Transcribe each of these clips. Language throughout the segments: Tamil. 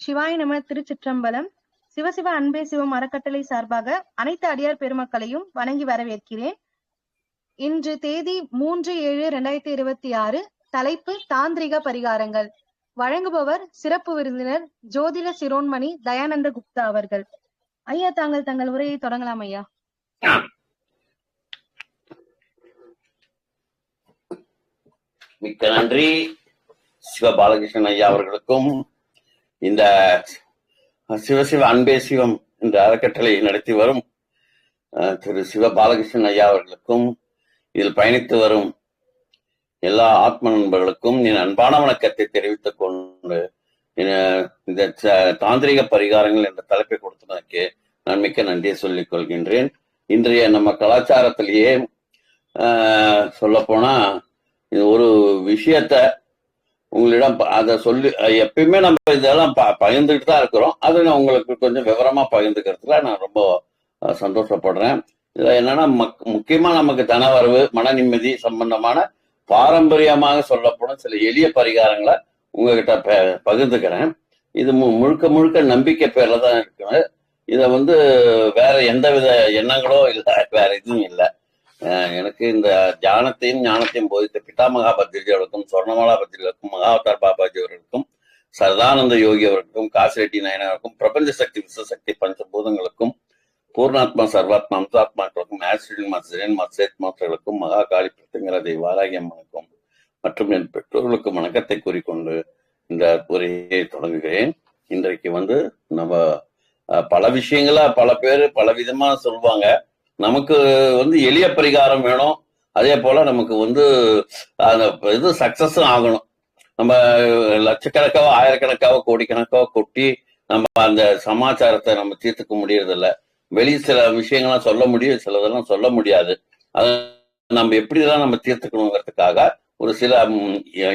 சிவாய நம. திருச்சிற்றம்பலம். சிவசிவ அன்பே சிவம் அறக்கட்டளை சார்பாக அனைத்து அடியார் பெருமக்களையும் வணங்கி வரவேற்கிறேன். இன்று தேதி 3/7/2026. தலைப்பு தாந்திரிக பரிகாரங்கள். வழங்குபவர் சிறப்பு விருந்தினர் ஜோதிட சிரோன்மணி தயானந்த குப்தா அவர்கள். ஐயா, தாங்கள் தங்கள் உரையை தொடங்கலாம் ஐயா. மிக்க நன்றி. சிவ பாலகிருஷ்ணன் ஐயா அவர்களுக்கும் இந்த சிவசிவ அன்பே சிவம் என்ற அறக்கட்டளை நடத்தி வரும் திரு சிவ பாலகிருஷ்ணன் ஐயா அவர்களுக்கும் இதில் பயணித்து வரும் எல்லா ஆத்ம நண்பர்களுக்கும் என் அன்பான வணக்கத்தை தெரிவித்துக் கொண்டு இந்த தாந்திரிக பரிகாரங்கள் என்ற தலைப்பை கொடுத்ததற்கு நான் மிக்க நன்றியை சொல்லிக் கொள்கின்றேன். இன்றைய நம்ம கலாச்சாரத்திலேயே சொல்ல போனா ஒரு விஷயத்த உங்களிடம் அதை சொல்லி எப்பயுமே நம்ம இதெல்லாம் பகிர்ந்துட்டு தான் இருக்கிறோம். அதை நான் உங்களுக்கு கொஞ்சம் விவரமா பகிர்ந்துக்கிறதுல நான் ரொம்ப சந்தோஷப்படுறேன். இதுல என்னன்னா முக்கியமா நமக்கு தனவரவு, மன நிம்மதி சம்பந்தமான பாரம்பரியமாக சொல்லப்படும் சில எளிய பரிகாரங்களை உங்ககிட்ட பகிர்ந்துக்கிறேன். இது முழுக்க முழுக்க நம்பிக்கை பேர்ல தான் இருக்குது. இதை வேற எந்தவித எண்ணங்களோ இல்லை, வேற எதுவும் இல்லை. எனக்கு இந்த தியானத்தையும் ஞானத்தையும் போதித்த பிதாமகா பத்ரிஜி அவர்களுக்கும், சொர்ணமாலா பத்ரிஜிகளுக்கும், மகாவதார் பாபாஜி அவர்களுக்கும், சரதானந்த யோகி அவர்களுக்கும், காசிரெட்டி நாயனருக்கும், பிரபஞ்ச சக்தி விஸ்வசக்தி பஞ்சபூதங்களுக்கும், பூர்ணாத்மா சர்வாத்மா அம்சாத்மாக்களுக்கும், ஆசிரியன் மத்சரன் மத்சேத் மாஸ்டர்களுக்கும், மகா காளி பிரத்திங்கரதை வாராகி அம்மனுக்கும் மற்றும் என் பெற்றோர்களுக்கும் வணக்கத்தை கூறிக்கொண்டு இந்த உரையை தொடங்குகிறேன். இன்றைக்கு நம்ம பல விஷயங்கள பல பேர் பல விதமா சொல்லுவாங்க. நமக்கு எளிய பரிகாரம் வேணும். அதே போல நமக்கு இது சக்சஸும் ஆகணும். நம்ம லட்சக்கணக்காவோ ஆயிரக்கணக்காவோ கோடிக்கணக்காவோ கொட்டி நம்ம அந்த சமாச்சாரத்தை நம்ம தீர்த்துக்க முடியறதில்ல. வெளியே சில விஷயங்கள்லாம் சொல்ல முடியும், சிலதெல்லாம் சொல்ல முடியாது. அதை நம்ம எப்படிதான் நம்ம தீர்த்துக்கணுங்கிறதுக்காக ஒரு சில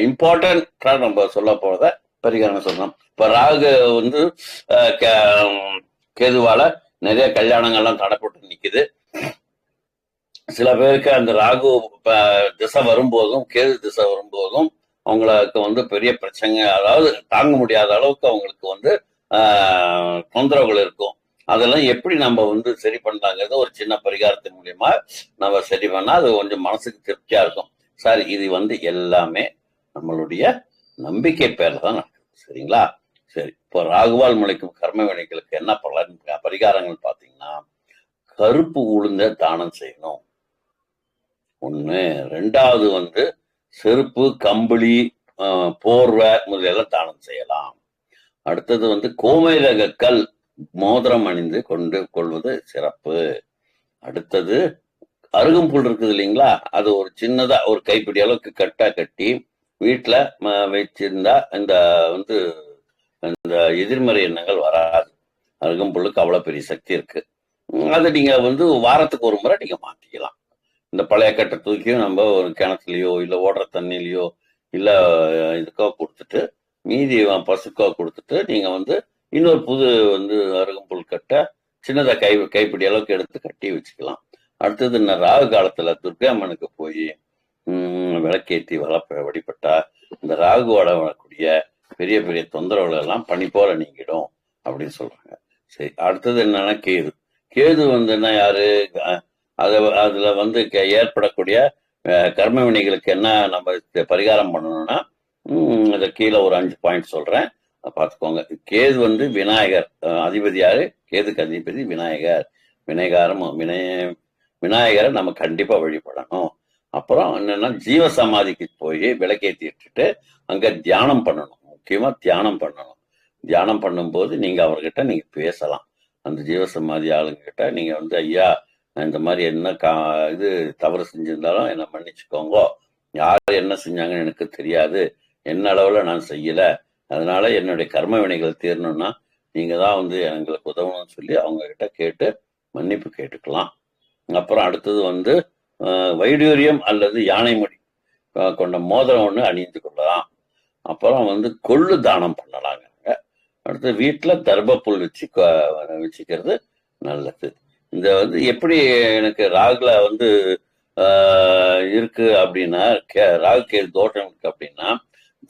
இம்பார்ட்டன்டா நம்ம சொல்ல போறத பரிகாரம் சொல்லலாம். இப்ப ராகு கேதுவால நிறைய கல்யாணங்கள்லாம் தடைப்பட்டு நிக்குது. சில பேருக்கு அந்த ராகு திசை வரும்போதும் கேது திசை வரும்போதும் அவங்களுக்கு பெரிய பிரச்சனை, அதாவது தாங்க முடியாத அளவுக்கு அவங்களுக்கு தொந்தரவுகள் இருக்கும். அதெல்லாம் எப்படி நம்ம சரி பண்ணலாங்கிறது ஒரு சின்ன பரிகாரத்தின் மூலியமா நம்ம சரி பண்ணா அது கொஞ்சம் மனசுக்கு திருப்தியா இருக்கும். சார், இது எல்லாமே நம்மளுடைய நம்பிக்கை பேர்ல தான் நடக்குது. சரிங்களா? சரி, இப்போ ராகுவால் முளைக்கும் கர்ம வினைகளுக்கு என்ன பரிகாரங்கள் பாத்தீங்கன்னா, கருப்பு உளுந்த தானம் செய்யணும். ஒண்ணு. ரெண்டாவது செருப்பு, கம்பளி, போர்வை முதலெல்லாம் தானம் செய்யலாம். அடுத்தது கோமேதக கல் மோதிரம் அணிந்து கொள்வது சிறப்பு. அடுத்தது அருகம்புல் இருக்குது இல்லைங்களா, அது ஒரு சின்னதா ஒரு கைப்பிடி அளவுக்கு கட்டி வீட்டுல வச்சிருந்தா இந்த இந்த எதிர்மறை எண்ணங்கள் வராது. அருகம்புல்லுக்கு அவ்வளவு பெரிய சக்தி இருக்கு. அதை நீங்க வாரத்துக்கு ஒரு முறை நீங்க மாத்திக்கலாம். இந்த பழைய கட்டை தூக்கியும் நம்ம ஒரு கிணத்துலயோ இல்ல ஓடுற தண்ணிலையோ இல்ல இதுக்கோ கொடுத்துட்டு, மீதி பசுக்கோ கொடுத்துட்டு நீங்க இன்னொரு புது அருகம்புல் கட்டை சின்னதா கைப்பிடி அளவுக்கு எடுத்து கட்டி வச்சுக்கலாம். அடுத்தது ராகு காலத்துல துர்கா அம்மனுக்கு போய் விளக்கேற்றி வழிபட்டா இந்த ராகுவோட வரக்கூடிய பெரிய பெரிய தொந்தரவுகள் எல்லாம் பனி போல நீங்கிடும் அப்படின்னு சொல்றாங்க. சரி, அடுத்தது என்னன்னா கேது. கேது என்ன யாரு, அதுல ஏற்படக்கூடிய கர்ம வினைகளுக்கு என்ன நம்ம பரிகாரம் பண்ணணும்னா, இத கீழே ஒரு 5 பாயிண்ட் சொல்றேன், பார்த்துக்கோங்க. கேது விநாயகர் அதிபதி. யாரு? கேதுக்கு அதிபதி விநாயகர். விநாயகரை நம்ம கண்டிப்பா வழிபடணும். அப்புறம் என்னன்னா, ஜீவ சமாதிக்கு போய் விளக்கேற்றி இட்டுட்டு அங்க தியானம் பண்ணணும். முக்கியமா தியானம் பண்ணணும். தியானம் பண்ணும்போது நீங்க அவர்கிட்ட நீங்க பேசலாம். அந்த ஜீவ சமாதி ஆளுங்கிட்ட நீங்க ஐயா, இந்த மாதிரி என்ன இது தவறு செஞ்சிருந்தாலும் என்ன மன்னிச்சுக்கோங்க, யாரு என்ன செஞ்சாங்கன்னு எனக்கு தெரியாது, என்ன அளவுல நான் செய்யல, அதனால என்னுடைய கர்ம வினைகள் தீரணும்னா நீங்க தான் எங்களுக்கு உதவணும்னு சொல்லி அவங்க கிட்ட கேட்டு மன்னிப்பு கேட்டுக்கலாம். அப்புறம் அடுத்தது வைடூரியம் அல்லது யானை முடி கொண்ட மோதிரம் ஒண்ணு அணிந்து கொள்ளலாம். அப்புறம் கொள்ளு தானம் பண்ணலாங்க. அடுத்து வீட்டுல தர்பப்புல் வச்சுக்கிறது நல்லது. இந்த எப்படி எனக்கு ராகுல இருக்கு அப்படின்னா, ராகு கேது தோட்டம் இருக்கு அப்படின்னா,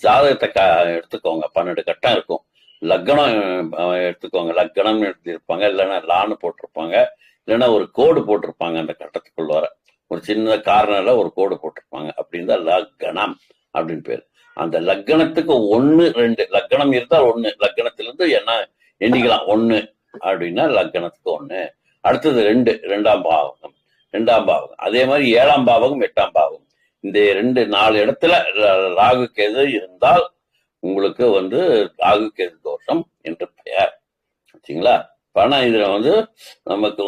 ஜாதகத்தை எடுத்துக்கோங்க. 12 கட்டம் இருக்கும். லக்கணம் எடுத்துக்கோங்க. லக்கணம் எழுதியிருப்பாங்க, இல்லைன்னா லான்னு போட்டிருப்பாங்க, இல்லைன்னா ஒரு கோடு போட்டிருப்பாங்க. அந்த கட்டத்துக்குள்ள வர ஒரு சின்ன கார்னர்ல ஒரு கோடு போட்டிருப்பாங்க. அப்படின்னு தான் லக்கணம் அப்படின்னு பேரு. அந்த லக்கணத்துக்கு 1 2 லக்கணம் இருந்தால் 1, லக்கணத்திலிருந்து என்ன எண்ணிக்கலாம் 1 அப்படின்னா லக்கணத்துக்கு 1. அடுத்தது 2, 2ஆம் பாவகம், 2ஆம் பாவகம். அதே மாதிரி 7ஆம் பாவகம், 8ஆம் பாவகம். இந்த 2 4 இடத்துல ராகு கேது இருந்தால் உங்களுக்கு வந்து ராகு கேது தோஷம் என்று பெயர். சரிங்களா? ஆனா இதுல வந்து நமக்கு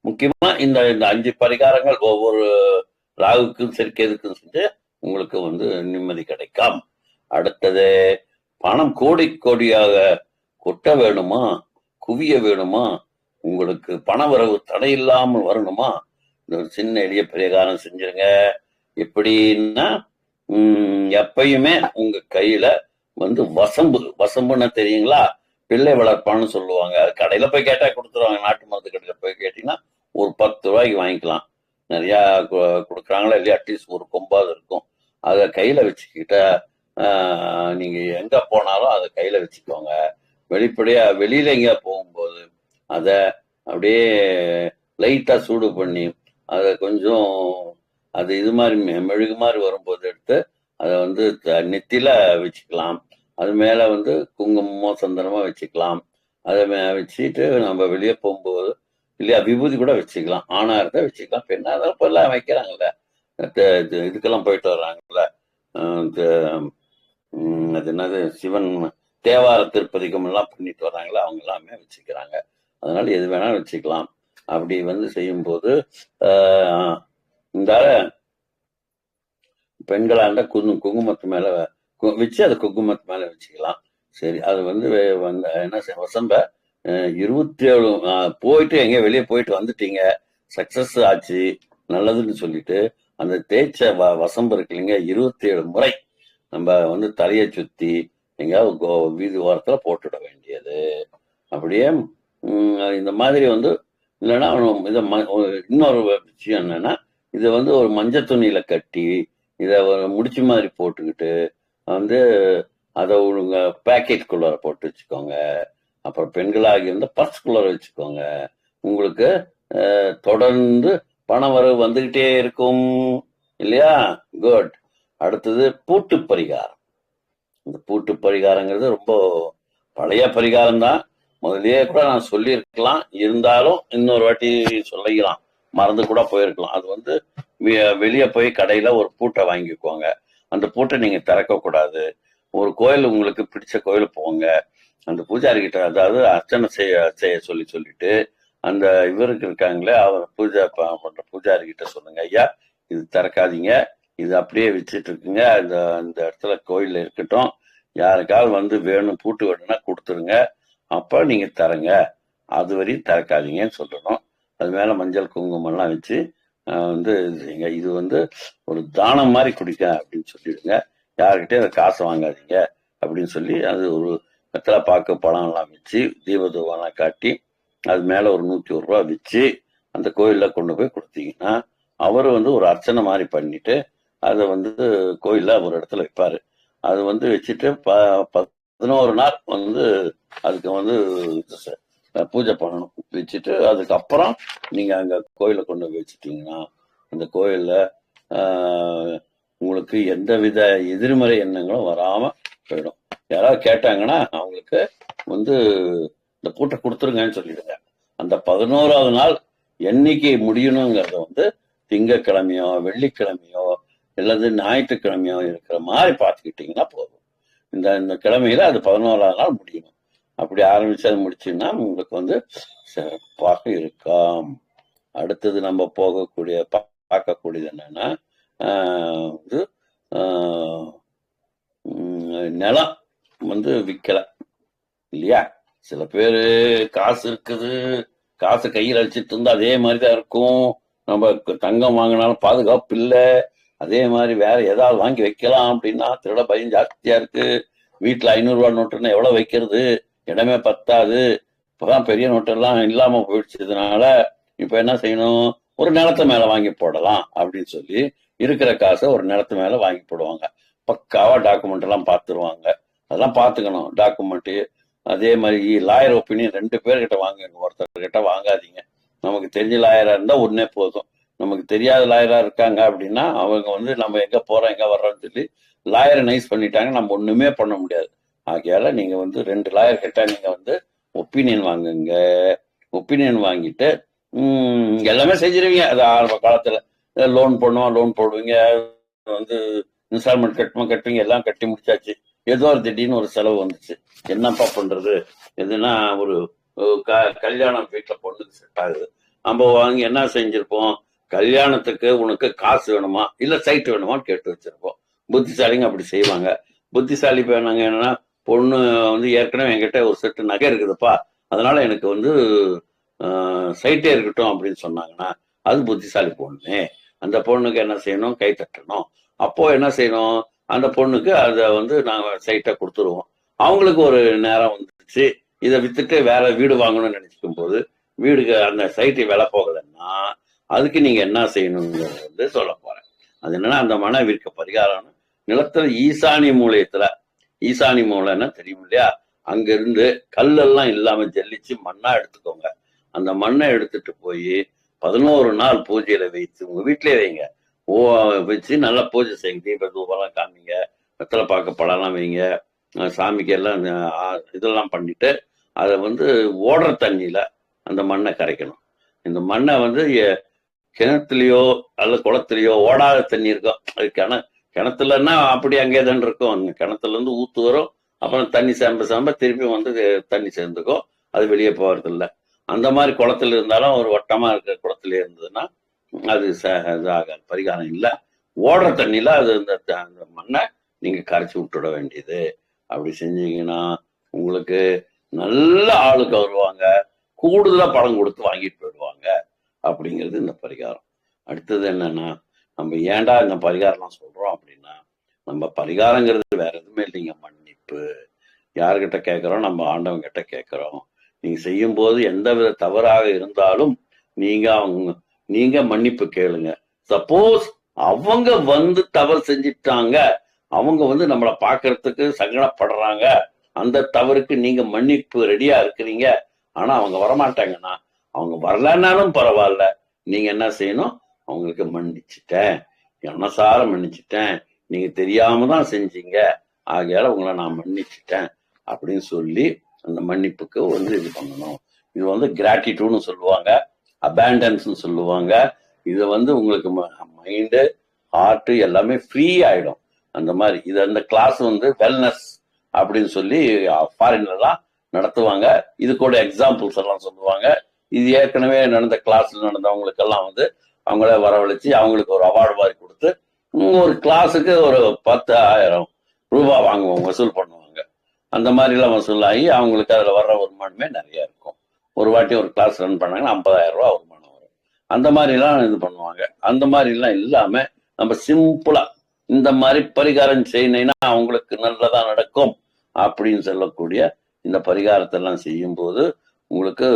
முக்கியமா இந்த 5 பரிகாரங்கள் ஒவ்வொரு ராகுக்கும் சரி கேதுக்கும் செஞ்சு உங்களுக்கு வந்து நிம்மதி கிடைக்கும். அடுத்தது பணம் கோடி கோடியாக கொட்ட வேணுமா, குவிய வேணுமா, உங்களுக்கு பண வரவு தடை இல்லாமல் வரணுமா, இந்த ஒரு சின்ன எளிய பரிகாரம் செஞ்சிருங்க. எப்படின்னா எப்பயுமே உங்க கையில வந்து வசம்புன்னு தெரியுங்களா? பிள்ளை வளர்ப்பான்னு சொல்லுவாங்க. அது கடையில போய் கேட்டா கொடுத்துருவாங்க. நாட்டு மருந்து கடையில போய் கேட்டீங்கன்னா ஒரு 10 ரூபாய்க்கு வாங்கிக்கலாம். நிறைய கொடுக்குறாங்களா இல்லையா? அட்லீஸ்ட் ஒரு கொம்பாது இருக்கும். அதை கையில வச்சுக்கிட்டா நீங்க எங்க போனாலும் அதை கையில வச்சுக்கோங்க. வெளிப்படையா வெளியில எங்கேயா போகும்போது அதை அப்படியே லைட்டா சூடு பண்ணி அதை கொஞ்சம் அது இது மாதிரி மெழுகு மாதிரி வரும்போது எடுத்து அதை வந்து நெத்தில வச்சுக்கலாம். அது மேல வந்து குங்குமமோ சந்தனமோ வச்சுக்கலாம். அதை வச்சுட்டு நம்ம வெளியே போகும்போது இல்லையா விபூதி கூட வச்சுக்கலாம். ஆணா இருந்தா வச்சுக்கலாம், பெண்ணா இருந்தாலும் இப்போ எல்லாம் வைக்கிறாங்கல்ல, இதுக்கெல்லாம் போயிட்டு வர்றாங்கல்ல, அது என்னது சிவன் தேவார திருப்பதிகம் எல்லாம் பண்ணிட்டு வர்றாங்களா, அவங்க எல்லாமே வச்சுக்கிறாங்க. அதனால எது வேணாலும் வச்சுக்கலாம். அப்படி வந்து செய்யும்போது இந்த பெண்களா இருந்தா குங்குமத்து மேல வச்சு அதை குங்குமத்து மேல வச்சுக்கலாம். சரி, அது வந்து என்ன வசம்ப 27 போயிட்டு எங்க வெளியே போயிட்டு வந்துட்டீங்க, சக்சஸ் ஆச்சு, நல்லதுன்னு சொல்லிட்டு அந்த தேய்ச்ச வசம்பு இருக்கு இல்லைங்க, 27 முறை நம்ம வந்து தலையை சுத்தி எங்கேயாவது வீதி ஓரத்துல போட்டுட வேண்டியது. அப்படியே இந்த மாதிரி வந்து இல்லைன்னா இதை இன்னொரு விஷயம் என்னன்னா, இதை வந்து ஒரு மஞ்சள் துணியில கட்டி இதை ஒரு முடிச்சு மாதிரி போட்டுக்கிட்டு வந்து அதை ஒழுங்க பேக்கெட்டுக்குள்ளார போட்டு வச்சுக்கோங்க. அப்புறம் பெண்களாகி இருந்த பர்ஸ்குள்ளார வச்சுக்கோங்க. உங்களுக்கு தொடர்ந்து பண வரவு வந்துகிட்டே இருக்கும் இல்லையா? குட். அடுத்தது பூட்டு பரிகாரம். இந்த பூட்டு பரிகாரங்கிறது ரொம்ப பழைய பரிகாரம் தான். முதல்லயே கூட நான் சொல்லியிருக்கலாம், இருந்தாலும் இன்னொரு வாட்டி சொல்லிக்கலாம், மறந்து கூட போயிருக்கலாம். அது வந்து வெளியே போய் கடையில ஒரு பூட்டை வாங்கிக்குவாங்க. அந்த பூட்டை நீங்க திறக்க கூடாது. ஒரு கோயில் உங்களுக்கு பிடிச்ச கோயில் போங்க, அந்த பூஜாரி கிட்ட அதாவது அர்ச்சனை செய்ய சொல்லிட்டு அந்த இவருக்கு இருக்காங்களே அவர் பூஜை பண்ற பூஜாரி கிட்ட சொல்லுங்க, ஐயா இது திறக்காதீங்க, இது அப்படியே வச்சுட்டு இருக்குங்க, இந்த இடத்துல கோயில்ல இருக்கட்டும், யாருக்காவது வந்து வேணும் பூட்டு வேணும்னா கொடுத்துருங்க, அப்ப நீங்க தரங்க, அது வரையும் திறக்காதீங்கன்னு சொல்லணும். அது மேல மஞ்சள் குங்குமம் எல்லாம் வச்சு வந்து இது வந்து ஒரு தானம் மாதிரி குடிக்க அப்படின்னு சொல்லிடுங்க. யாருக்கிட்டே அதை காசு வாங்காதீங்க அப்படின்னு சொல்லி அது ஒரு வெத்தலை பாக்கு பழம் எல்லாம் வச்சு தீபதூபம்லாம் காட்டி அது மேல ஒரு 101 ரூபா வச்சு அந்த கோயில்ல கொண்டு போய் கொடுத்தீங்கன்னா அவரு வந்து ஒரு அர்ச்சனை மாதிரி பண்ணிட்டு அதை வந்து கோயில்ல ஒரு இடத்துல வைப்பாரு. அது வந்து வச்சுட்டு 11 நாள் வந்து அதுக்கு வந்து பூஜை பண்ணணும். வச்சுட்டு அதுக்கப்புறம் நீங்க அங்க கோயில கொண்டு போய் வச்சுட்டீங்கன்னா அந்த கோயில்ல உங்களுக்கு எந்தவித எதிர்மறை எண்ணங்களும் வராம போயிடும். யாராவது கேட்டாங்கன்னா அவங்களுக்கு வந்து இந்த பூட்டை கொடுத்துருங்கன்னு சொல்லிடுங்க. அந்த 11ஆவது நாள் என்னைக்கு முடியணுங்கிறத வந்து திங்கக்கிழமையோ வெள்ளிக்கிழமையோ அல்லது ஞாயிற்றுக்கிழமையோ இருக்கிற மாதிரி பார்த்துக்கிட்டீங்கன்னா போதும். இந்த கிழமையில அது 11ஆவது நாள் முடியணும். அப்படி ஆரம்பிச்சு அது முடிச்சுன்னா உங்களுக்கு வந்து சிறப்பாக இருக்கும். அடுத்தது நம்ம பார்க்கக்கூடியது என்னன்னா வந்து நிலம் வந்து விற்கல இல்லையா? சில பேரு காசு இருக்குது, காசு கையில் அடிச்சிட்டு இருந்தா அதே மாதிரிதான் இருக்கும். நம்ம தங்கம் வாங்கினாலும் பாதுகாப்பு இல்லை. அதே மாதிரி வேற ஏதாவது வாங்கி வைக்கலாம் அப்படின்னா திருட பயம் ஜாஸ்தியா இருக்கு. வீட்டுல 500 ரூபா நோட்டுன்னா எவ்வளவு வைக்கிறது, இடமே பத்தாது. இப்பதான் பெரிய நோட்டெல்லாம் இல்லாம போயிடுச்சதுனால இப்ப என்ன செய்யணும், ஒரு நிலத்து மேல வாங்கி போடலாம் அப்படின்னு சொல்லி இருக்கிற காசை ஒரு நிலத்து மேல வாங்கி போடுவாங்க. பக்காவா டாக்குமெண்ட் எல்லாம் பார்த்துருவாங்க. அதெல்லாம் பார்த்துக்கணும் டாக்குமெண்ட். அதே மாதிரி லாயர் ஒப்பீனியன் 2 பேர்கிட்ட வாங்குங்க, ஒருத்தர்கிட்ட வாங்காதீங்க. நமக்கு தெரிஞ்ச லாயரா இருந்தா ஒன்னே போதும். நமக்கு தெரியாத லாயரா இருக்காங்க அப்படின்னா அவங்க வந்து நம்ம எங்க போறோம் எங்க வர்றோம்னு சொல்லி லாயரை நைஸ் பண்ணிட்டாங்க, நம்ம ஒண்ணுமே பண்ண முடியாது. ஆகையால நீங்க வந்து 2 லாயர் கிட்ட நீங்க வந்து ஒப்பீனியன் வாங்குங்க. ஒப்பீனியன் வாங்கிட்டு எல்லாமே செஞ்சிருவீங்க. அது ஆரம்ப காலத்துல லோன் பண்ணுவோம், லோன் போடுவீங்க, வந்து இன்ஸ்டால்மெண்ட் கட்டுவீங்க, எல்லாம் கட்டி முடிச்சாச்சு. ஏதோ ஒரு திடீர்னு ஒரு செலவு வந்துச்சு, என்னப்பா பண்றது? எதுனா ஒரு கல்யாணம் வீட்டுல பொண்ணுக்கு செட் ஆகுது. நம்ம வாங்கி என்ன செஞ்சிருப்போம், கல்யாணத்துக்கு உனக்கு காசு வேணுமா இல்ல சைட் வேணுமான்னு கேட்டு வச்சிருப்போம். புத்திசாலிங்க அப்படி செய்வாங்க. புத்திசாலி நாங்க என்னன்னா, பொண்ணு வந்து ஏற்கனவே என்கிட்ட ஒரு செட்டு நகை இருக்குதுப்பா, அதனால எனக்கு வந்து சைட்டே இருக்கட்டும் அப்படின்னு சொன்னாங்கன்னா அது புத்திசாலி பொண்ணு. அந்த பொண்ணுக்கு என்ன செய்யணும், கை தட்டணும். அப்போ என்ன செய்யணும், அந்த பொண்ணுக்கு அதை வந்து நாங்க சைட்டை கொடுத்துருவோம். அவங்களுக்கு ஒரு நேரம் வந்துச்சு, இதை வித்துட்டு வேற வீடு வாங்கணும்னு நினைச்சுக்கும் போது வீடுக்கு அந்த சைட்டு விலை போகலைன்னா அதுக்கு நீங்க என்ன செய்யணுங்கிறது வந்து சொல்ல போறேன். அது என்னன்னா, அந்த மன விற்க பரிகாரம் நிலத்துல ஈசானி மூலையத்துல, ஈசானி மூலைன்னா தெரியும் இல்லையா, அங்க இருந்து கல்லெல்லாம் இல்லாம ஜல்லிச்சு மண்ணா எடுத்துக்கோங்க. அந்த மண்ணை எடுத்துட்டு போய் 11 நாள் பூஜையில வைத்து உங்க வீட்டிலே வைங்க. வச்சு நல்லா பூஜை செய்யுங்க. தீப தூபம்லாம் காமிங்க, வெத்தலை பாக்க பழம்லாம் வைங்க, சாமிக்கு எல்லாம் இதெல்லாம் பண்ணிட்டு அதை வந்து ஓடுற தண்ணியில அந்த மண்ணை கரைக்கணும். இந்த மண்ணை வந்து கிணத்துலயோ அல்ல குளத்துலயோ, ஓடாத தண்ணி இருக்கும், அது கிணத்துலன்னா அப்படி அங்கே தான் இருக்கும். அந்த கிணத்துல இருந்து ஊத்து வரும், அப்புறம் தண்ணி சாம்ப திருப்பி வந்து தண்ணி சேர்ந்துக்கும், அது வெளியே போறது இல்லை. அந்த மாதிரி குளத்துல இருந்தாலும் ஒரு வட்டமா இருக்கிற குளத்துல இருந்ததுன்னா அது ஆகாது, பரிகாரம் இல்லை. ஓடுற தண்ணியில அது அந்த மண்ணை நீங்க கரைச்சி விட்டுட வேண்டியது. அப்படி செஞ்சீங்கன்னா உங்களுக்கு நல்ல ஆளுக்கு வருவாங்க, கூடுதலா பணம் கொடுத்து வாங்கிட்டு போயிடுவாங்க. அப்படிங்கிறது இந்த பரிகாரம். அடுத்தது என்னன்னா, நம்ம ஏன்டா இந்த பரிகாரம்லாம் சொல்றோம் அப்படின்னா, நம்ம பரிகாரங்கிறது வேற எதுவுமே இல்லைங்க, மன்னிப்பு. யாருக்கிட்ட கேட்கிறோம், நம்ம ஆண்டவன் கிட்ட கேட்கிறோம். நீங்க செய்யும் போது எந்த வித தவறாக இருந்தாலும் நீங்க மன்னிப்பு கேளுங்க. சப்போஸ் அவங்க வந்து தவறு செஞ்சிட்டாங்க, அவங்க வந்து நம்மளை பாக்குறதுக்கு சங்கடப்படுறாங்க, அந்த தவறுக்கு நீங்க மன்னிப்பு ரெடியா இருக்கிறீங்க, ஆனா அவங்க வரமாட்டாங்கன்னா, அவங்க வரலன்னாலும் பரவாயில்ல, நீங்க என்ன செய்யணும், அவங்களுக்கு மன்னிச்சுட்டேன், மனசார மன்னிச்சுட்டேன், நீங்க தெரியாம தான் செஞ்சீங்க, ஆகையால உங்களை நான் மன்னிச்சுட்டேன் அப்படின்னு சொல்லி அந்த மன்னிப்புக்கு வந்து இது பண்ணணும். இது வந்து கிராட்டிடியூட்னு சொல்லுவாங்க, அபேண்டன்ஸ்னு சொல்லுவாங்க. இது வந்து உங்களுக்கு மைண்டு ஹார்ட் எல்லாமே ஃப்ரீ ஆயிடும். அந்த மாதிரி இது அந்த கிளாஸ் வந்து வெல்னஸ் அப்படின்னு சொல்லி ஃபாரின்லாம் நடத்துவாங்க. இது கூட எக்ஸாம்பிள்ஸ் எல்லாம் சொல்லுவாங்க. இது ஏற்கனவே நடந்த கிளாஸ்ல நடந்தவங்களுக்கெல்லாம் வந்து அவங்கள வரவழைச்சு அவங்களுக்கு ஒரு அவார்டு மாதிரி கொடுத்து ஒரு கிளாஸுக்கு ஒரு 10,000 ரூபாய் வாங்குவோம், வசூல் பண்ணுவாங்க. அந்த மாதிரிலாம் வசூலாகி அவங்களுக்கு அதில் வர்ற வருமானமே நிறைய இருக்கும். ஒரு வாட்டி ஒரு கிளாஸ் ரன் பண்ணாங்கன்னா 50,000 ரூபா வருமானம் வரும். அந்த மாதிரிலாம் இது பண்ணுவாங்க. அந்த மாதிரிலாம் இல்லாம நம்ம சிம்பிளா இந்த மாதிரி பரிகாரம் செய்யணும்னா அவங்களுக்கு நல்லதா நடக்கும் அப்படின்னு சொல்லக்கூடிய இந்த பரிகாரத்தை எல்லாம் செய்யும் போது உங்களுக்கு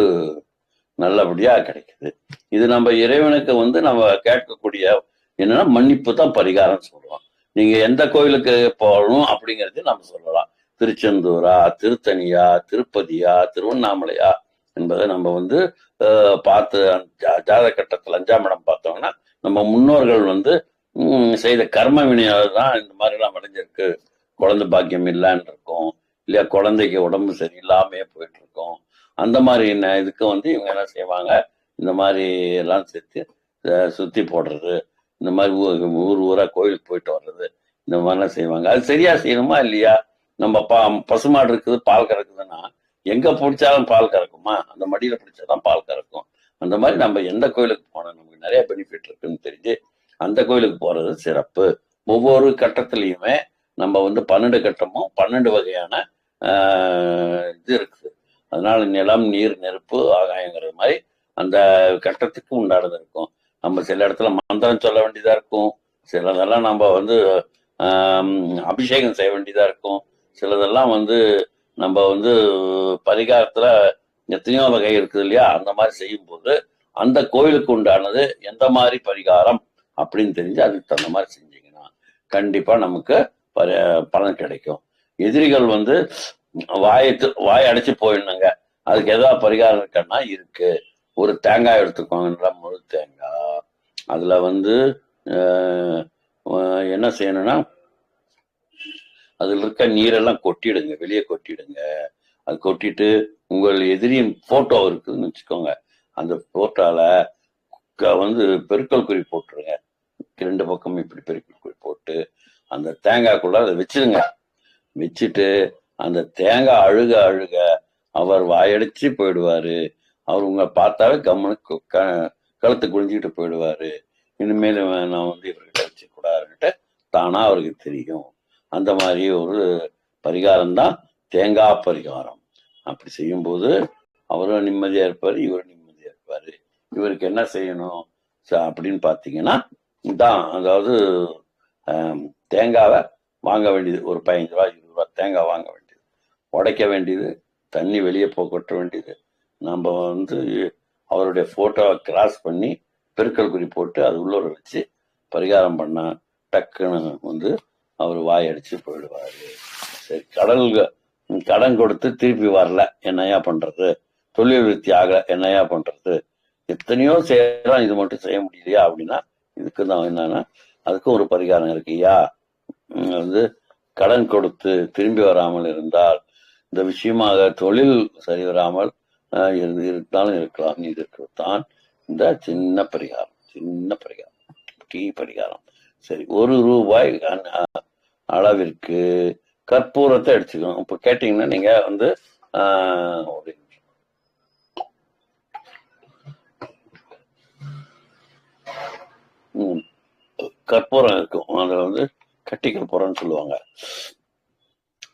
நல்லபடியா கிடைக்குது. இது நம்ம இறைவனுக்கு வந்து நம்ம கேட்கக்கூடிய என்னன்னா மன்னிப்பு தான் பரிகாரம் சொல்றோம். நீங்க எந்த கோயிலுக்கு போகணும் அப்படிங்கிறது நம்ம சொல்லலாம். திருச்செந்தூரா, திருத்தணியா, திருப்பதியா, திருவண்ணாமலையா என்பதை நம்ம வந்து பார்த்து ஜாதக கட்டத்தில் 5ஆம் இடம் பார்த்தோம்னா நம்ம முன்னோர்கள் வந்து செய்த கர்ம வினையால் தான் இந்த மாதிரி எல்லாம் அடைஞ்சிருக்கு. குழந்தை பாக்கியம் இல்லைன்னு இருக்கும், இல்லையா குழந்தைக்கு உடம்பு சரியில்லாமே போயிட்டு இருக்கும். அந்த மாதிரி என்ன இதுக்கு வந்து இவங்க என்ன செய்வாங்க, இந்த மாதிரி எல்லாம் சேர்த்து சுத்தி போடுறது, இந்த மாதிரி ஊர் ஊரா கோயிலுக்கு போயிட்டு வர்றது, இந்த மாதிரிலாம் செய்வாங்க. அது சரியா செய்யணுமா இல்லையா? நம்ம பசுமாடு இருக்குது, பால் கறக்குதுன்னா எங்க பிடிச்சாலும் பால் கறக்குமா? அந்த மடியில பிடிச்சாதான் பால் கறக்கும். அந்த மாதிரி நம்ம எந்த கோயிலுக்கு போனா நமக்கு நிறைய பெனிஃபிட் இருக்குன்னு தெரிஞ்சு அந்த கோயிலுக்கு போறது சிறப்பு. ஒவ்வொரு கட்டத்திலையுமே நம்ம வந்து 12 கட்டமும் 12 வகையான இது இருக்குது. அதனால நிலம், நீர், நெருப்பு, ஆகாயங்கிறது மாதிரி அந்த கட்டத்துக்கு உண்டானது இருக்கும். நம்ம சில இடத்துல மந்திரம் சொல்ல வேண்டியதா இருக்கும், சிலதெல்லாம் நம்ம வந்து அபிஷேகம் செய்ய வேண்டியதா இருக்கும், சிலதெல்லாம் வந்து நம்ம வந்து பரிகாரத்துல எத்தனையோ வகை இருக்குது இல்லையா? அந்த மாதிரி செய்யும் போது அந்த கோயிலுக்கு உண்டானது எந்த மாதிரி பரிகாரம் அப்படின்னு தெரிஞ்சு அதுக்கு தகுந்த மாதிரி செஞ்சீங்கன்னா கண்டிப்பா நமக்கு பலன் கிடைக்கும். எதிரிகள் வந்து வாய் அடைச்சு போயிடணுங்க. அதுக்கு ஏதாவது பரிகாரம் இருக்கன்னா இருக்கு. ஒரு தேங்காய் எடுத்துக்கோங்க, முழு தேங்காய். அதுல வந்து என்ன செய்யணும்னா அதுல இருக்க நீரெல்லாம் கொட்டிடுங்க, வெளியே கொட்டிடுங்க. அது கொட்டிட்டு உங்கள் எதிரியின் போட்டோ இருக்குதுன்னு வச்சுக்கோங்க, அந்த போட்டோல வந்து பெருக்கல் குறி போட்டுருங்க. 2 பக்கமும் இப்படி பெருக்கல் குறி போட்டு அந்த தேங்காய்க்குள்ள அதை வச்சிருங்க. வச்சுட்டு அந்த தேங்காய் அழுக அழுக அவர் வாயடிச்சு போயிடுவாரு. அவர் உங்களை பார்த்தாவே கம்முனுக்கு கழுத்து குளிஞ்சுக்கிட்டு போயிடுவாரு. இனிமேல் நான் வந்து இவர்கிட்ட வச்சுக்கூடாதுன்ட்டு தானா அவருக்கு தெரியும். அந்த மாதிரி ஒரு பரிகாரம் தான் தேங்காய் பரிகாரம். அப்படி செய்யும்போது அவரும் நிம்மதியா இருப்பாரு, இவரும் நிம்மதியா இருப்பாரு. இவருக்கு என்ன செய்யணும் அப்படின்னு பாத்தீங்கன்னா தான், அதாவது தேங்காவை வாங்க வேண்டியது, ஒரு 15 ரூபா 20 ரூபா தேங்காய் வாங்க வேண்டியது, உடைக்க வேண்டியது, தண்ணி வெளியே போக்கட்ட வேண்டியது. நம்ம வந்து அவருடைய போட்டோவை கிராஸ் பண்ணி பெருக்கல் குறி போட்டு அது உள்ளூர வச்சு பரிகாரம் பண்ணா டக்குன்னு வந்து அவர் வாயடிச்சு போயிடுவாரு. சரி, கடன் கொடுத்து திருப்பி வரல, என்னையா பண்றது? தொழில் விருத்தி ஆகல, என்னையா பண்றது? எத்தனையோ செய்யலாம், இது மட்டும் செய்ய முடியலையா அப்படின்னா இதுக்கு தான் என்னன்னா அதுக்கும் ஒரு பரிகாரம் இருக்குயா. வந்து கடன் கொடுத்து திரும்பி வராமல் இருந்தால், இந்த விஷயமாக தொழில் சரி வராமல் இருந்தாலும் இருக்கலாம், இது இருக்கிறதான் இந்த சின்ன பரிகாரம், டீ பரிகாரம். சரி, 1 ரூபாய் அளவிற்கு கற்பூரத்தை அடிச்சுக்கணும். இப்ப கேட்டீங்கன்னா நீங்க வந்து கற்பூரம் இருக்கும், அதுல வந்து கட்டி கற்பூரம்னு சொல்லுவாங்க.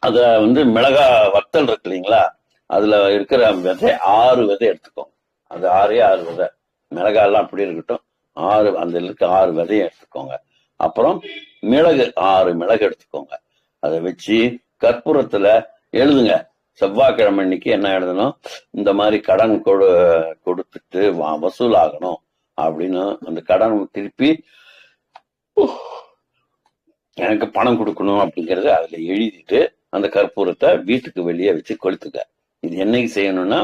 அத வந்து மிளகா வத்தல் இருக்கு இல்லைங்களா, அதுல இருக்கிற விதை 6 விதை எடுத்துக்கோங்க. அது 6 விதை, மிளகா எல்லாம் அப்படி இருக்கட்டும், 6 அந்த இருக்க 6 விதையை எடுத்துக்கோங்க. அப்புறம் மிளகு 6 மிளகு எடுத்துக்கோங்க. அதை வச்சு கற்பூரத்துல எழுதுங்க. செவ்வாய்க்கிழமை அன்னைக்கு என்ன எழுதணும், இந்த மாதிரி கடன் கொடுத்துட்டு வசூல் ஆகணும் அப்படின்னு, அந்த கடன் திருப்பி எனக்கு பணம் கொடுக்கணும் அப்படிங்கறத அதுல எழுதிட்டு அந்த கற்பூரத்தை வீட்டுக்கு வெளியே வச்சு கொளுத்துக்க. இது என்னைக்கு செய்யணும்னா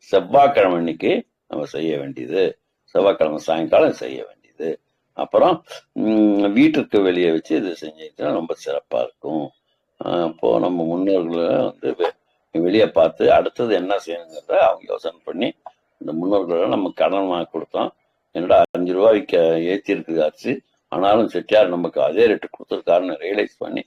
செவ்வாய்க்கிழமை அன்னைக்கு நம்ம செய்ய வேண்டியது, செவ்வாய்க்கிழமை சாயங்காலம் செய்ய வேண்டியது. அப்புறம் வீட்டுக்கு வெளியே வச்சு இது செஞ்சுக்கிட்டா ரொம்ப சிறப்பா இருக்கும். இப்போ நம்ம முன்னோர்களை வந்து வெளியே பார்த்து அடுத்தது என்ன செய்யணுங்கிறத அவங்க யோசனை பண்ணி, இந்த முன்னோர்களை நம்ம கடன் வாங்கி கொடுத்தோம், என்னடா 5 ரூபாய்க்கு ஏற்றி இருக்குது அரிசி, ஆனாலும் செட்டியார் நமக்கு அதே ரேட்டு கொடுத்துருக்காருன்னு ரியலைஸ் பண்ணி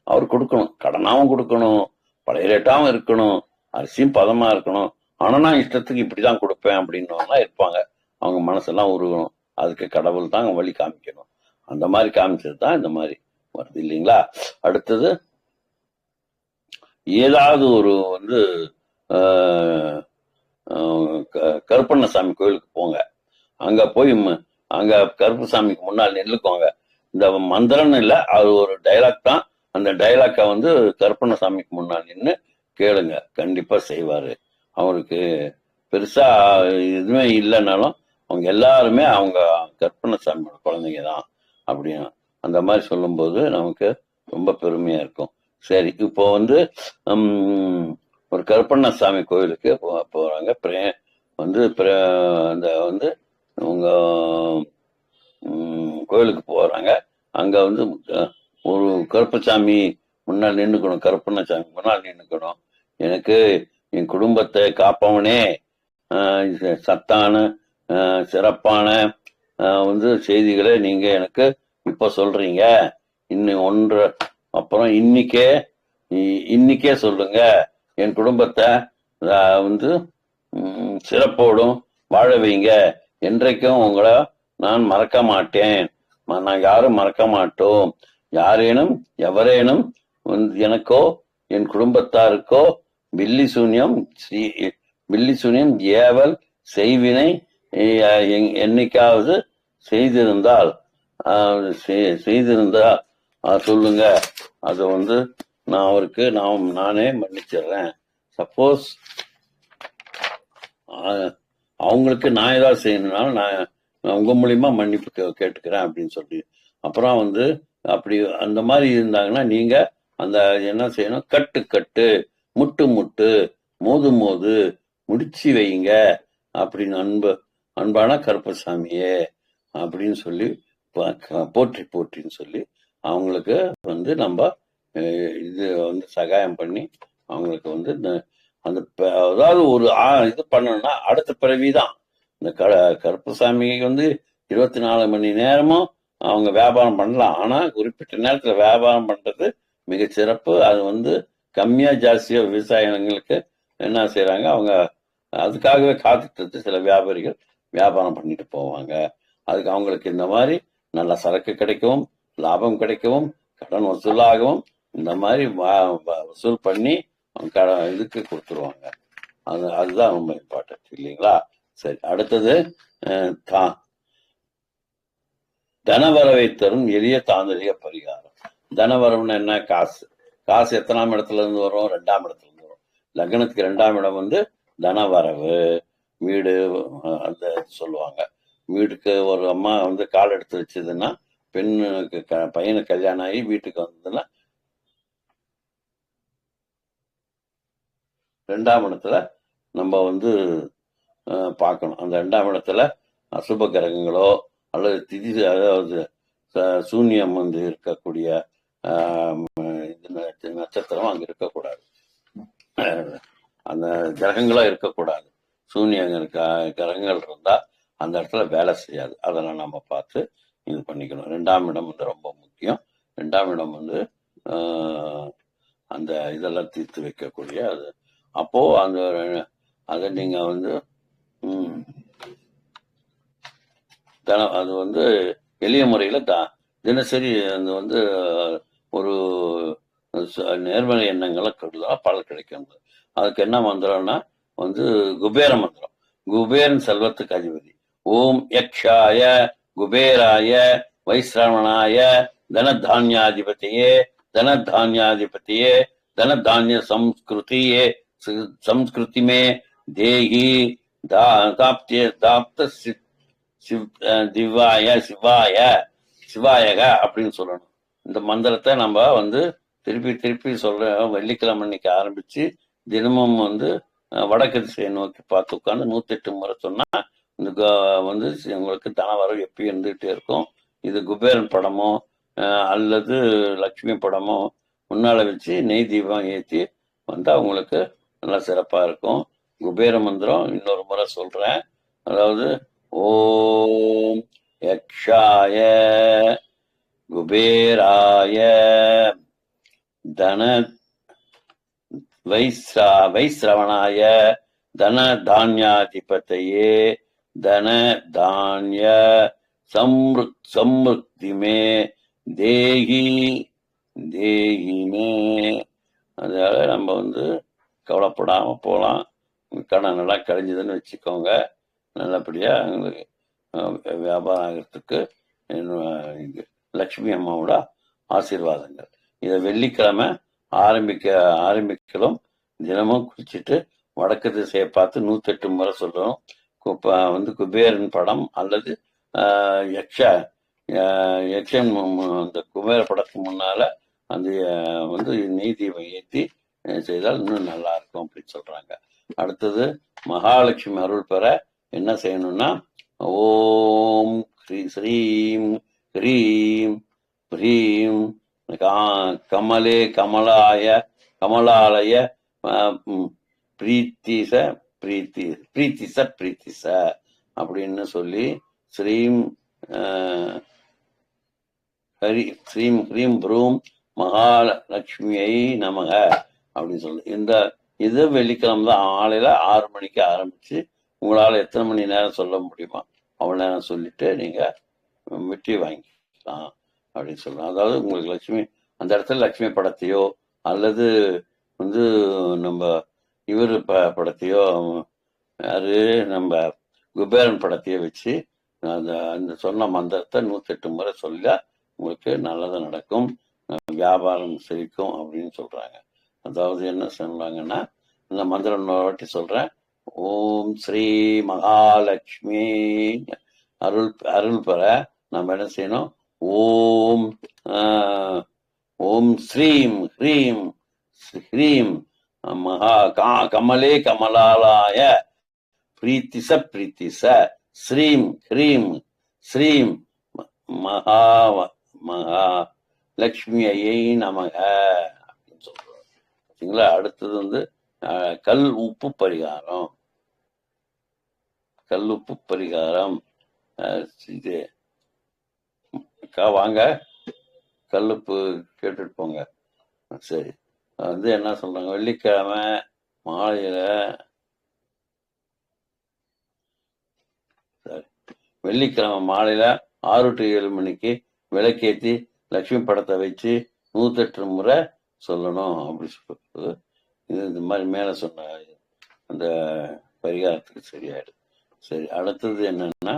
அவர் கொடுக்கணும். கடனாவும் கொடுக்கணும், பழைய ரேட்டாவும் இருக்கணும், அரிசியும் பதமா இருக்கணும். ஆனா நான் இஷ்டத்துக்கு இப்படிதான் கொடுப்பேன் அப்படின்னு இருப்பாங்க, அவங்க மனசெல்லாம் உருகணும். அதுக்கு கடவுள் தான் வழி காமிக்கணும். அந்த மாதிரி காமிச்சது தான் இந்த மாதிரி வருது இல்லைங்களா. அடுத்தது ஏதாவது ஒரு வந்து கருப்பண்ணசாமி கோயிலுக்கு போங்க. அங்க போய் அங்க கருப்பசாமிக்கு முன்னால் நின்றுக்கோங்க. இந்த மந்திரம்னு இல்லை, அது ஒரு டைலாக் தான். அந்த டைலாக்கை வந்து கருப்பண்ணசாமிக்கு முன்னால் நின்று கேளுங்க, கண்டிப்பா செய்வாரு. அவருக்கு பெருசா எதுவுமே இல்லைன்னாலும் அவங்க எல்லாருமே அவங்க கருப்பண்ணசாமியோட குழந்தைங்க தான் அப்படின்னு அந்த மாதிரி சொல்லும்போது நமக்கு ரொம்ப பெருமையா இருக்கும். சரி, இப்போ வந்து ஒரு கருப்பண்ணசாமி கோயிலுக்கு போறாங்க. வந்து அந்த வந்து உங்க கோயிலுக்கு போறாங்க. அங்க வந்து ஒரு கருப்பசாமி முன்னால் நின்றுக்கணும், கருப்பண்ணசாமி முன்னால் நின்றுக்கணும். எனக்கு என் குடும்பத்தை காப்பவனே, சத்தான சிறப்பான வந்து செய்திகளை நீங்க எனக்கு இப்ப சொல்றீங்க. இன்னும் அப்புறம் இன்னைக்கே சொல்லுங்க, என் குடும்பத்தை வந்து சிறப்போடும் வாழ வைங்க. என்றைக்கும் உங்களை நான் மறக்க மாட்டேன், நான் யாரும் மறக்க மாட்டோம். யாரேனும் எவரேனும் எனக்கோ என் குடும்பத்தாருக்கோ பில்லி சூன்யம் ஏவல் செய்வினை என்னைக்காவது செய்திருந்தா சொல்லுங்க. அதை வந்து நான் அவருக்கு நானே மன்னிச்சிடுறேன். சப்போஸ் அவங்களுக்கு நான் ஏதாவது செய்யணும்னாலும் நான் உங்க மூலியமா மன்னிப்பு கேட்டுக்கிறேன் அப்படின்னு சொல்லி, அப்புறம் வந்து அப்படி அந்த மாதிரி இருந்தாங்கன்னா நீங்க அந்த என்ன செய்யணும், கட்டு கட்டு, முட்டு முட்டு, மோது மோது, முடிச்சு வைங்க அப்படின்னு அன்பான கருப்பசாமியே அப்படின்னு சொல்லி போற்றி போற்றின்னு சொல்லி அவங்களுக்கு நம்ம இது சகாயம் பண்ணி அவங்களுக்கு அந்த அதாவது ஒரு இது பண்ணணும்னா அடுத்த பிறவிதான். இந்த கருப்பசாமி 24 மணி நேரமும் அவங்க வியாபாரம் பண்ணலாம். ஆனா குறிப்பிட்ட நேரத்துல வியாபாரம் பண்றது மிக சிறப்பு. அது கம்மியா ஜாஸ்தியா விவசாயிகளுக்கு என்ன செய்யறாங்க, அவங்க அதுக்காகவே காத்துட்டு சில வியாபாரிகள் வியாபாரம் பண்ணிட்டு போவாங்க. அதுக்கு அவங்களுக்கு இந்த மாதிரி நல்ல சரக்கு கிடைக்கவும், லாபம் கிடைக்கவும், கடன் வசூலாகவும் இந்த மாதிரி வசூல் பண்ணி இதுக்கு கொடுத்துருவாங்க. அதுதான் ரொம்ப இம்பார்ட்டன்ட் இல்லைங்களா? சரி, அடுத்தது தனவரவை தரும் எளிய தாந்திரிக பரிகாரம். தனவரவுன்னு என்ன? காசு. காசு எத்தனாம் இடத்துல இருந்து வரும்? 2ஆம் இடத்துல இருந்து வரும். லக்னத்துக்கு 2ஆம் இடம் தனவரவு. வீடு அந்த சொல்லுவாங்க. வீட்டுக்கு ஒரு அம்மா கால் எடுத்து வச்சதுன்னா பெண்ணுக்கு பையனுக்கு கல்யாணம் ஆகி வீட்டுக்கு வந்ததுன்னா 2ஆம் இடத்துல நம்ம பார்க்கணும். அந்த 2ஆம் இடத்துல அசுப கிரகங்களோ அல்லது திதி, அதாவது சூன்யம் இருக்கக்கூடிய நட்சத்திரம் அங்க இருக்கக்கூடாது. அந்த கிரகங்களும் இருக்கக்கூடாது. சூன்ய கிரகங்கள் இருந்தா அந்த இடத்துல வேலை செய்யாது. அதெல்லாம் நம்ம பார்த்து இது பண்ணிக்கணும். 2ஆம் இடம் ரொம்ப முக்கியம். 2ஆம் இடம் அந்த இதெல்லாம் தீர்த்து வைக்கக்கூடிய அது. அப்போ அதை நீங்க அது எளிய முறையில தினசரி அந்த ஒரு நேர்மறை எண்ணங்களை பலன் கிடைக்கும். அதுக்கு என்ன மந்திரம்னா குபேர மந்திரம். குபேரன் செல்வத்துக்கு அதிபதி. ஓம் யக்ஷாய குபேராய வைஸ்ரவணாய தனதான்யாதிபதியே தனதான்யாதிபதியே தனதான்ய சம்ஸ்கிருதி மே தேகி தாப்த திவாய சிவாய சிவாயக அப்படின்னு சொல்லணும். இந்த மந்திரத்தை நம்ம திருப்பி திருப்பி சொல்றோம். வெள்ளிக்கிழமை அன்னைக்கு ஆரம்பிச்சு தினமும் வடக்கு திசையை நோக்கி பார்த்து உட்காந்து 108 முறை சொன்னா உங்களுக்கு தனவரவு எப்பயும் இருந்துகிட்டே இருக்கும். இது குபேரன் படமோ அல்லது லட்சுமி படமோ முன்னால வச்சு நெய் தீபம் ஏற்றி அவங்களுக்கு நல்லா சிறப்பா இருக்கும். குபேர மந்திரம் இன்னொரு முறை சொல்றேன். அதாவது ஓம் யக்ஷாய குபேராய தன வைஸ்ரவணாய தன தான்யாதிபதியே தன தான்ய சம்ருக்திமே தேகி தேகிமே. அதனால நம்ம கவலைப்படாம போலாம். கடன் நல்லா கழிஞ்சதுன்னு வச்சுக்கோங்க. நல்லபடியா எங்களுக்கு வியாபாரம் ஆகிறதுக்கு லட்சுமி அம்மாவோட ஆசீர்வாதங்கள். இதை வெள்ளிக்கிழமை ஆரம்பிக்கலாம். தினமும் குளிச்சுட்டு வடக்கு திசையை பார்த்து 108 முறை சொல்லணும். குபேரன் படம் அல்லது யக்ஷன் அந்த குபேர படத்துக்கு முன்னால அந்த நெய் தீபம் ஏற்றி செய்தால் இன்னும் நல்லா இருக்கும் அப்படின்னு சொல்றாங்க. அடுத்தது மகாலட்சுமி அருள் பெற என்ன செய்யணும்னா ஓம் ஸ்ரீம் ஹ்ரீம் ஹ்ரீம் கமலே கமலாலய பிரீத்திச அப்படின்னு சொல்லி ஸ்ரீம் ஸ்ரீம் ஹ்ரீம் ப்ரூம் மகாலட்சுமியை நமக அப்படின்னு சொல்லு. இது வெள்ளிக்கிழமை தான். ஆலையில 6 மணிக்கு ஆரம்பிச்சு உங்களால எத்தனை மணி நேரம் சொல்ல முடியுமா அவ்வளவு நேரம் சொல்லிட்டு நீங்க வெற்றி வாங்கிக்கலாம் அப்படின்னு சொல்லலாம். அதாவது உங்களுக்கு லட்சுமி அந்த இடத்துல லட்சுமி படத்தையோ அல்லது நம்ம இவர் படத்தையோ யாரு நம்ம குபேரன் படத்தையோ வச்சு அந்த சொன்ன மந்திரத்தை 108 முறை சொல்ல உங்களுக்கு நல்லது நடக்கும், வியாபாரம் செழிக்கும் அப்படின்னு சொல்றாங்க. அதாவது என்ன சொல்றாங்கன்னா, இந்த மந்திரம் இன்னொரு வாட்டி சொல்றேன். ஓம் ஸ்ரீ மகாலட்சுமி அருள் பெற நம்ம என்ன செய்யணும்? ஓம் ஓம் ஸ்ரீம் ஹ்ரீம் ஹ்ரீம் மகா கமலே கமலாலாய பிரீத்திச பிரீத்திச ஸ்ரீம் ஹ்ரீம் ஸ்ரீம் மகா மகா லக்ஷ்மியை நமக அப்படின்னு சொல்றோம். சரிங்களா? அடுத்தது வந்து கல் உப்பு பரிகாரம். கல்லுப்பு பரிகாரம். இது வாங்க, கல்லுப்பு கேட்டுட்டு போங்க. சரி, வந்து என்ன சொல்றாங்க, வெள்ளிக்கிழமை மாலையில வெள்ளிக்கிழமை மாலையில 6 to 7 மணிக்கு விளக்கேற்றி லட்சுமி படத்தை வச்சு 108 முறை சொல்லணும் அப்படி சொல்றது. இது இந்த மாதிரி மேல சொன்ன அந்த பரிகாரத்துக்கு சரியாயிடும். சரி, அடுத்தது என்னன்னா,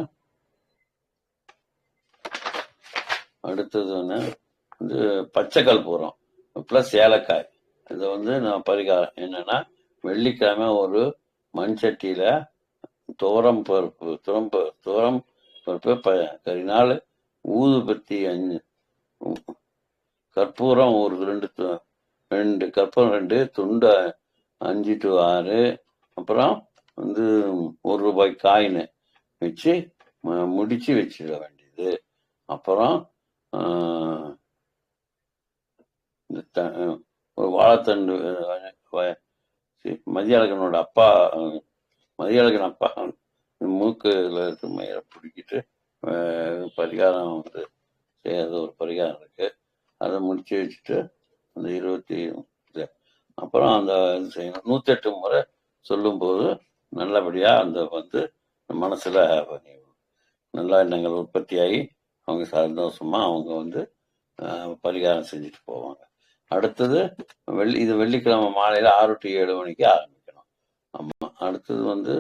அடுத்தது வந்து பச்சை கற்பூரம் பிளஸ் ஏலக்காய். இது வந்து நான் பரிகாரம் என்னன்னா, வெள்ளிக்கிழமை ஒரு மண் சட்டியில துவரம் பருப்பு கரிநாள், ஊதுபத்தி 5, கற்பூரம் ஒரு 2 கற்பூரம் 2 துண்டு 5 to 6, அப்புறம் வந்து ₹1 காயின் வச்சு முடிச்சு வச்சிட வேண்டியது. அப்புறம் ஒரு வாழைத்தண்டு, மதியழகனோட அப்பா, மதியழகன் அப்பா மூக்குல இருக்க மயிரை பிடிக்கிட்டு பரிகாரம் வந்து செய்யறது ஒரு பரிகாரம் இருக்கு. அதை முடிச்சு வச்சுட்டு அந்த 20 அப்புறம் அந்த இது செய்யணும். 108 முறை சொல்லும்போது நல்லபடியா அந்த வந்து மனசுல நல்ல எண்ணங்கள் உற்பத்தியாகி அவங்க சந்தோஷமா அவங்க வந்து பரிகாரம் செஞ்சுட்டு போவாங்க. அடுத்தது இது வெள்ளிக்கிழமை மாலையில 6 to 7 மணிக்கு ஆரம்பிக்கணும். ஆமா. அடுத்தது வந்து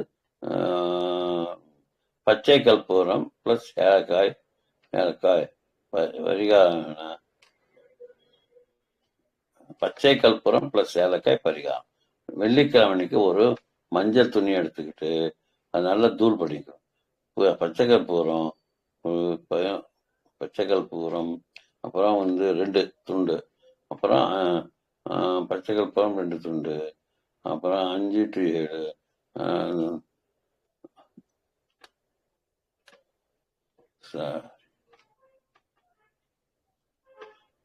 பச்சை கற்பூரம் பிளஸ் ஏலக்காய் பரிகாரம். பச்சை கற்பூரம் பிளஸ் ஏலக்காய் பரிகாரம். வெள்ளிக்கிழமைக்கு ஒரு மஞ்சள் துணி எடுத்துக்கிட்டு அது நல்லா தூள் படிக்கும். பச்சை கற்பூரம் அப்புறம் வந்து 2 துண்டு, அப்புறம் பச்சை கற்பூரம் 2 துண்டு, அப்புறம் 5 to 7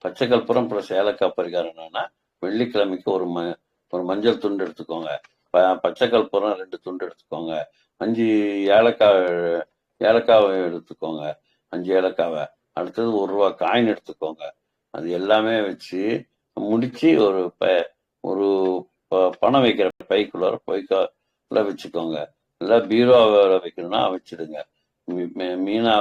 பச்சை கற்பூரம் பிளஸ் ஏலக்காய் பரிகாரம் என்னன்னா, வெள்ளிக்கிழமைக்கு ஒரு மஞ்சள் துண்டு எடுத்துக்கோங்க, பச்சை கற்பூரம் 2 துண்டு எடுத்துக்கோங்க, 5 ஏலக்காவை எடுத்துக்கோங்க, 5 ஏலக்காவை. அடுத்தது ₹1 காயின் எடுத்துக்கோங்க. அது எல்லாமே வச்சு முடிச்சு ஒரு பணம் வைக்கிற பைக்குள்ள வச்சுக்கோங்க. இல்லை பீரோவில் வைக்கணும்னா வச்சிடுங்க. மீனா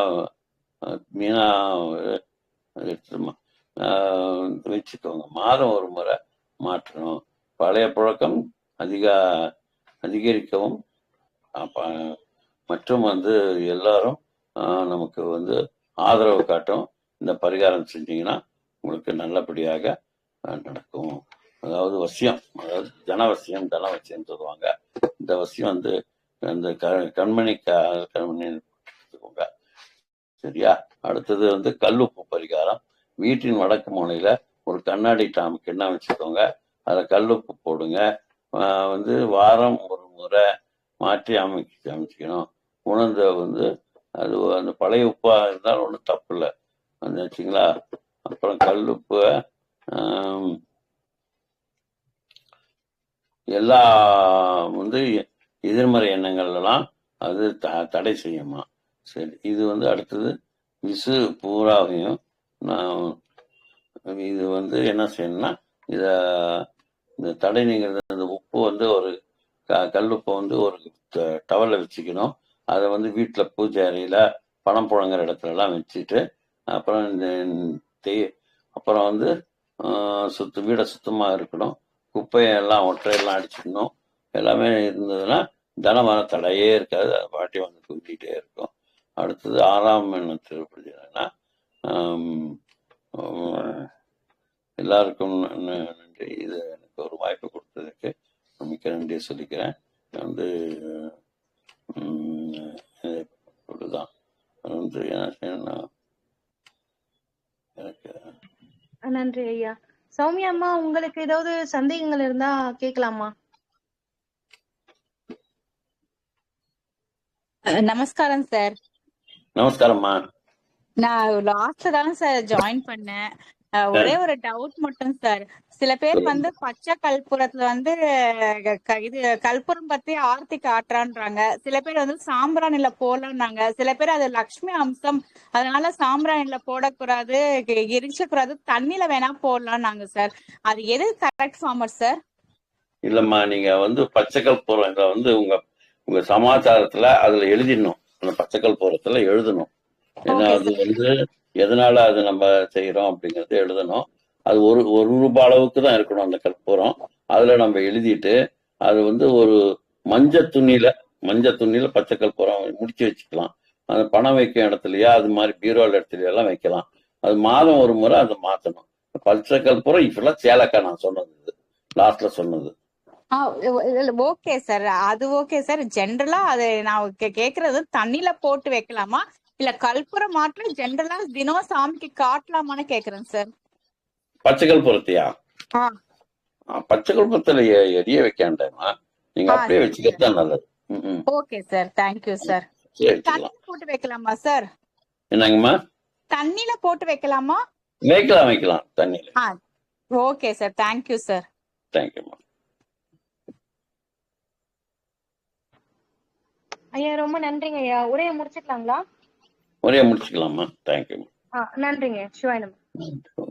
வச்சுக்கோங்க. மாதம் ஒரு முறை மாற்றணும். பழைய புழக்கம் அதிகரிக்கவும் மற்றும் வந்து எல்லாரும் நமக்கு வந்து ஆதரவு காட்டும். இந்த பரிகாரம் செஞ்சீங்கன்னா உங்களுக்கு நல்லபடியாக நடக்கும். அதாவது வசியம், அதாவது தனவசியம் சொல்லுவாங்க. இந்த வசியம் வந்து அந்த கண்மணி எடுத்துக்கோங்க. சரியா? அடுத்தது வந்து கல்லுப்பு பரிகாரம். வீட்டின் வடக்கு மூலையில ஒரு கண்ணாடி கிண்ணம் வச்சுக்கோங்க. அதில் கல்லுப்பு போடுங்க. வந்து வாரம் ஒரு முறை மாற்றி அமைச்சிக்கணும். உணர்ந்த வந்து அது அந்த பழைய உப்பா இருந்தாலும் ஒன்றும் தப்பு இல்லை வச்சுங்களா. அப்புறம் கல்லுப்பு எல்லா வந்து எதிர்மறை எண்ணங்கள் எல்லாம் அது தடை செய்யுமா. சரி, இது வந்து அடுத்தது விசு பூராவையும் இது வந்து என்ன செய்யணும்னா, இந்த தடை நீங்கிறது. அந்த உப்பு வந்து ஒரு கல்லுப்பை வந்து ஒரு டவல்ல வச்சுக்கணும். அதை வந்து வீட்டில் பூஜை அறையில பணம் புழங்குற இடத்துல எல்லாம் வச்சுட்டு, அப்புறம் அப்புறம் வந்து வீடை சுத்தமாக இருக்கணும். குப்பையெல்லாம் ஒற்றையெல்லாம் அடிச்சுக்கணும். எல்லாமே இருந்ததுன்னா தனமான தடையே இருக்காது. அதை பாட்டி வந்து தூக்கிட்டே இருக்கும். அடுத்தது 6ஆம் எண்ணம் திருப்பதினா, எல்லாருக்கும் நன்றி. இது எனக்கு ஒரு வாய்ப்பு கொடுத்ததுக்கு மிக்க நன்றியை சொல்லிக்கிறேன். வந்து தான் வந்து என்ன செய்யணும்னா, எனக்கு நன்றி ஐயா. சௌமியா அம்மா, உங்களுக்கு ஏதாவது சந்தேகங்கள் இருந்தா கேட்கலாமா? நமஸ்காரம் சார். நமஸ்காரம்மா. நான் லாஸ்ட்ல தான் சார் ஜாயின் பண்ணேன். ஒரே ஒரு டவுட் மட்டும் சார். சில பேர் வந்து பச்சை கற்பூரத்துல வந்து இது கற்பூரம் பத்தி ஆர்த்தி காட்டுறான்றாங்க. சில பேர் வந்து சாம்பிராணில போடலாம்னாங்க. சில பேர் அது லக்ஷ்மி அம்சம், அதனால சாம்பிராணில போடக்கூடாது, எரிச்சக்கூடாது, தண்ணியில வேணா போடலாம்னாங்க சார். அது எது கரெக்ட் ஃபார்மர் சார்? இல்லம்மா, நீங்க வந்து பச்சை கற்பூரம் வந்து உங்க உங்க சமாச்சாரத்துல அதுல எழுதிடணும். அந்த பச்சை கற்பூரத்துல எழுதணும். ஏன்னா அது வந்து எதனால அது நம்ம செய்யறோம் அப்படிங்கறது எழுதணும். அது ஒரு ரூபாய் அளவுக்கு தான் இருக்கணும் அந்த கற்பூரம். அதுல நம்ம எழுதிட்டு அது வந்து ஒரு மஞ்சள் துணியில பச்சை கற்பூரம் முடிச்சு வச்சுக்கலாம். அந்த பணம் வைக்கும் இடத்துலயா, அது மாதிரி பீரோல் இடத்துல எல்லாம் வைக்கலாம். அது மாதம் ஒரு முறை அதை மாத்தணும். பச்சை கற்பூரம் இப்பெல்லாம் சேலக்கா நான் சொன்னது லாஸ்ட்ல சொன்னது. ஓகே சார், அது ஓகே சார். ஜென்ரலா அது நான் கேக்குறது தண்ணியில போட்டு வைக்கலாமா, இல்ல கற்பூரம் மாற்றம் ஜென்ரலா தினம் சாமிக்கு காட்டலாமான்னு கேக்குறேன் சார். பச்சை கற்பூரத்தையா? பச்சை கற்பூரத்துல எரிய வைக்காண்டமா, நீங்க அப்படியே வச்சுக்கிறது தான் நல்லது. Okay sir, thank you sir. தண்ணியில போட்டு வைக்கலாமா சார்? என்னங்கம்மா? தண்ணியில போட்டு வைக்கலாமா? வைக்கலாம் தண்ணியில. Okay sir, thank you sir. தேங்க்யூம்மா. ஐயா ரொம்ப நன்றிங்க ஐயா. உரையை முடிச்சுக்கலாங்களா? உரையை முடிச்சுக்கலாமா? தேங்க்யூ. நன்றிங்க. சிவாய் நம. நன்றி.